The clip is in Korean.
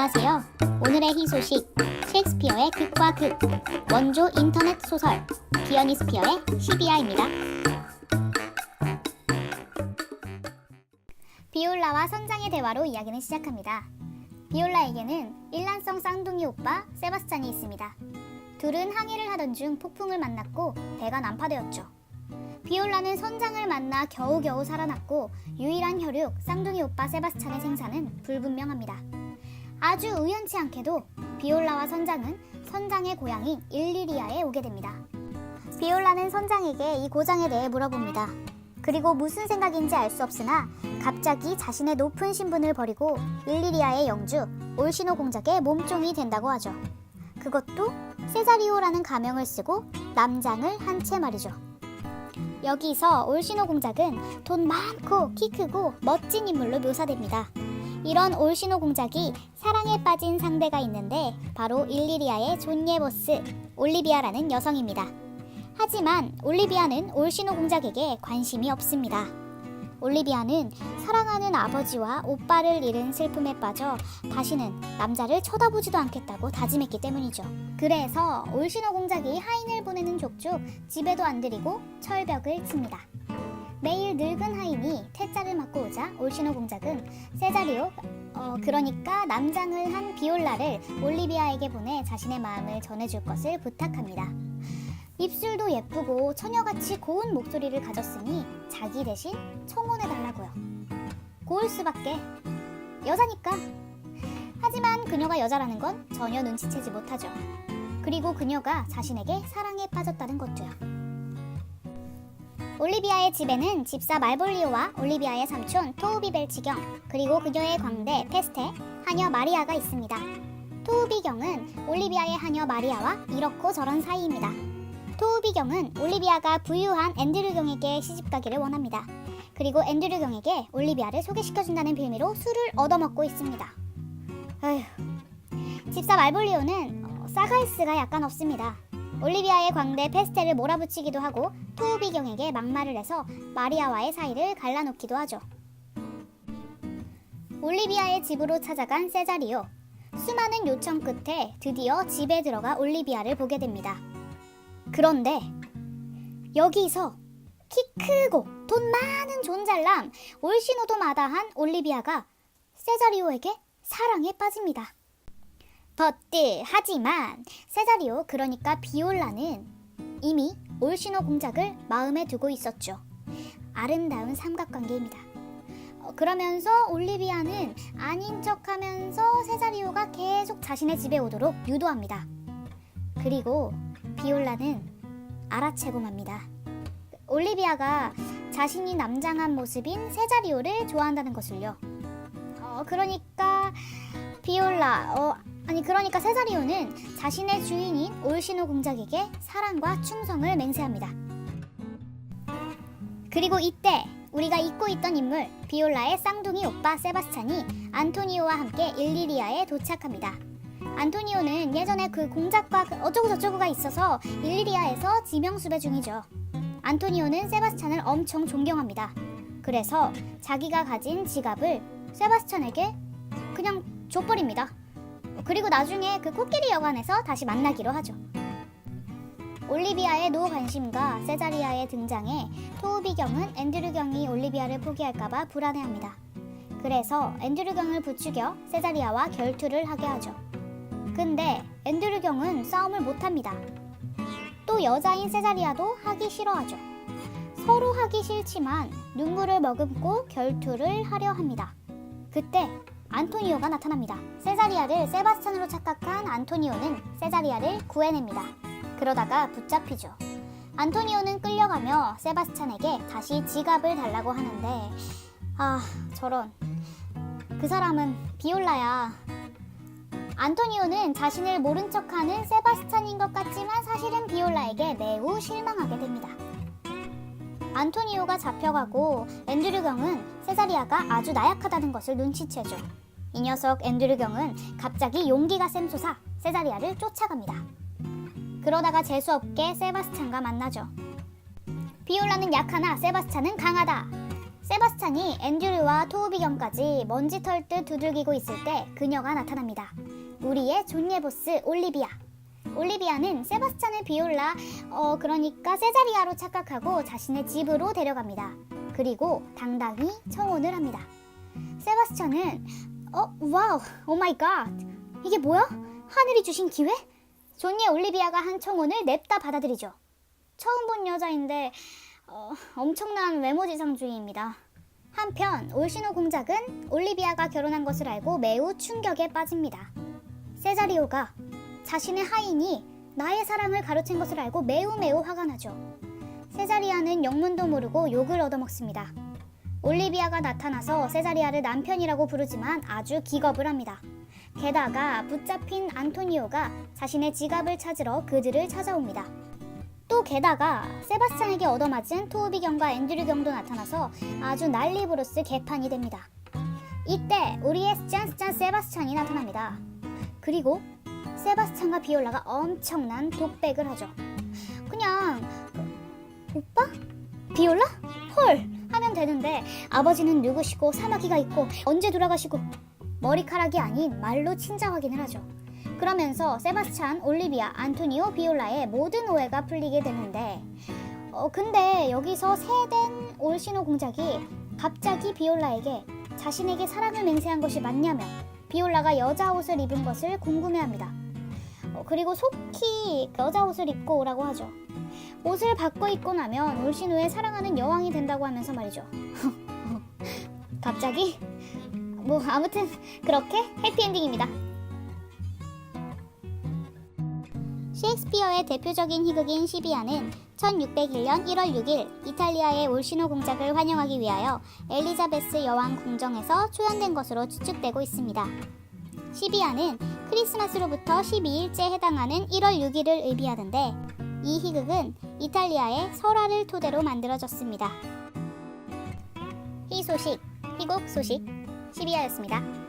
안녕하세요. 오늘의 희소식, 셰익스피어의 극과 극, 원조 인터넷 소설, 비어니스피어의 시비아입니다. 비올라와 선장의 대화로 이야기는 시작합니다. 비올라에게는 일란성 쌍둥이 오빠 세바스찬이 있습니다. 둘은 항해를 하던 중 폭풍을 만났고 배가 난파되었죠. 비올라는 선장을 만나 겨우겨우 살아났고 유일한 혈육 쌍둥이 오빠 세바스찬의 생사는 불분명합니다. 아주 우연치 않게도 비올라와 선장은 선장의 고향인 일리리아에 오게 됩니다. 비올라는 선장에게 이 고장에 대해 물어봅니다. 그리고 무슨 생각인지 알 수 없으나 갑자기 자신의 높은 신분을 버리고 일리리아의 영주 올시노 공작의 몸종이 된다고 하죠. 그것도 세자리오라는 가명을 쓰고 남장을 한 채 말이죠. 여기서 올시노 공작은 돈 많고 키 크고 멋진 인물로 묘사됩니다. 이런 올시노 공작이 사랑에 빠진 상대가 있는데 바로 일리리아의 존예 보스 올리비아라는 여성입니다. 하지만 올리비아는 올시노 공작에게 관심이 없습니다. 올리비아는 사랑하는 아버지와 오빠를 잃은 슬픔에 빠져 다시는 남자를 쳐다보지도 않겠다고 다짐했기 때문이죠. 그래서 올시노 공작이 하인을 보내는 족족 집에도 안 들이고 철벽을 칩니다. 매일 늙은 하인이 퇴짜를 맞고 오자 올시노 공작은 세자리오, 그러니까 남장을 한 비올라를 올리비아에게 보내 자신의 마음을 전해줄 것을 부탁합니다. 입술도 예쁘고 처녀같이 고운 목소리를 가졌으니 자기 대신 청혼해달라고요. 고울 수밖에. 여자니까. 하지만 그녀가 여자라는 건 전혀 눈치채지 못하죠. 그리고 그녀가 자신에게 사랑에 빠졌다는 것도요. 올리비아의 집에는 집사 말볼리오와 올리비아의 삼촌 토우비벨치경, 그리고 그녀의 광대 페스테, 하녀 마리아가 있습니다. 토우비경은 올리비아의 하녀 마리아와 이렇고 저런 사이입니다. 토우비경은 올리비아가 부유한 앤드류 경에게 시집가기를 원합니다. 그리고 앤드류 경에게 올리비아를 소개시켜준다는 빌미로 술을 얻어먹고 있습니다. 에휴, 집사 말볼리오는 싸갈스가 약간 없습니다. 올리비아의 광대 페스테를 몰아붙이기도 하고 토우비경에게 막말을 해서 마리아와의 사이를 갈라놓기도 하죠. 올리비아의 집으로 찾아간 세자리오. 수많은 요청 끝에 드디어 집에 들어가 올리비아를 보게 됩니다. 그런데 여기서 키 크고 돈 많은 존잘남 올시노도 마다한 올리비아가 세자리오에게 사랑에 빠집니다. 하지만 세자리오, 그러니까 비올라는 이미 올시노 공작을 마음에 두고 있었죠. 아름다운 삼각관계입니다. 그러면서 올리비아는 아닌 척하면서 세자리오가 계속 자신의 집에 오도록 유도합니다. 그리고 비올라는 알아채고 맙니다. 올리비아가 자신이 남장한 모습인 세자리오를 좋아한다는 것을요. 그러니까 세자리오는 자신의 주인인 올시노 공작에게 사랑과 충성을 맹세합니다. 그리고 이때 우리가 잊고 있던 인물 비올라의 쌍둥이 오빠 세바스찬이 안토니오와 함께 일리리아에 도착합니다. 안토니오는 예전에 그 공작과 어쩌고저쩌고가 있어서 일리리아에서 지명수배 중이죠. 안토니오는 세바스찬을 엄청 존경합니다. 그래서 자기가 가진 지갑을 세바스찬에게 그냥 줘버립니다. 그리고 나중에 그 코끼리 여관에서 다시 만나기로 하죠. 올리비아의 노관심과 세자리아의 등장에 토우비경은 앤드류 경이 올리비아를 포기할까봐 불안해합니다. 그래서 앤드류 경을 부추겨 세자리아와 결투를 하게 하죠. 근데 앤드류 경은 싸움을 못합니다. 또 여자인 세자리아도 하기 싫어하죠. 서로 하기 싫지만 눈물을 머금고 결투를 하려 합니다. 그때 안토니오가 나타납니다. 세자리아를 세바스찬으로 착각한 안토니오는 세자리아를 구해냅니다. 그러다가 붙잡히죠. 안토니오는 끌려가며 세바스찬에게 다시 지갑을 달라고 하는데 저런, 그 사람은 비올라야. 안토니오는 자신을 모른 척하는 세바스찬인 것 같지만 사실은 비올라에게 매우 실망하게 됩니다. 안토니오가 잡혀가고 앤드류 경은 세자리아가 아주 나약하다는 것을 눈치채죠. 이 녀석 앤드류 경은 갑자기 용기가 샘솟아 세자리아를 쫓아갑니다. 그러다가 재수없게 세바스찬과 만나죠. 비올라는 약하나 세바스찬은 강하다. 세바스찬이 앤드류와 토우비경까지 먼지 털듯 두들기고 있을 때 그녀가 나타납니다. 우리의 존예 보스 올리비아. 올리비아는 세바스찬을 비올라, 그러니까 세자리아로 착각하고 자신의 집으로 데려갑니다. 그리고 당당히 청혼을 합니다. 세바스찬은 와우, 오 마이 갓, 이게 뭐야? 하늘이 주신 기회? 존예 올리비아가 한 청혼을 냅다 받아들이죠. 처음 본 여자인데 엄청난 외모지상주의입니다. 한편 올시노 공작은 올리비아가 결혼한 것을 알고 매우 충격에 빠집니다. 세자리오가 자신의 하인이 나의 사랑을 가로챈 것을 알고 매우 화가 나죠. 세자리아는 영문도 모르고 욕을 얻어먹습니다. 올리비아가 나타나서 세자리아를 남편이라고 부르지만 아주 기겁을 합니다. 게다가 붙잡힌 안토니오가 자신의 지갑을 찾으러 그들을 찾아옵니다. 또 게다가 세바스찬에게 얻어맞은 토우비경과 앤드류경도 나타나서 아주 난리부르스 개판이 됩니다. 이때 우리의 스찬 세바스찬이 나타납니다. 그리고 세바스찬과 비올라가 엄청난 독백을 하죠. 그냥 오빠? 비올라? 헐! 하면 되는데 아버지는 누구시고 사마귀가 있고 언제 돌아가시고 머리카락이 아닌 말로 친자 확인을 하죠. 그러면서 세바스찬, 올리비아, 안토니오, 비올라의 모든 오해가 풀리게 되는데 근데 여기서 세된 올시노 공작이 갑자기 비올라에게 자신에게 사랑을 맹세한 것이 맞냐며 비올라가 여자 옷을 입은 것을 궁금해합니다. 그리고 속히 여자 옷을 입고 오라고 하죠. 옷을 바꿔 입고 나면 올시노의 사랑하는 여왕이 된다고 하면서 말이죠. 갑자기? 아무튼 그렇게 해피엔딩입니다. 셰익스피어의 대표적인 희극인 시비아는 1601년 1월 6일 이탈리아의 올시노 공작을 환영하기 위하여 엘리자베스 여왕 궁정에서 초연된 것으로 추측되고 있습니다. 시비아는 크리스마스로부터 12일째 해당하는 1월 6일을 의미하는데 이 희극은 이탈리아의 설화를 토대로 만들어졌습니다. 희소식, 희곡 소식, 시비아였습니다.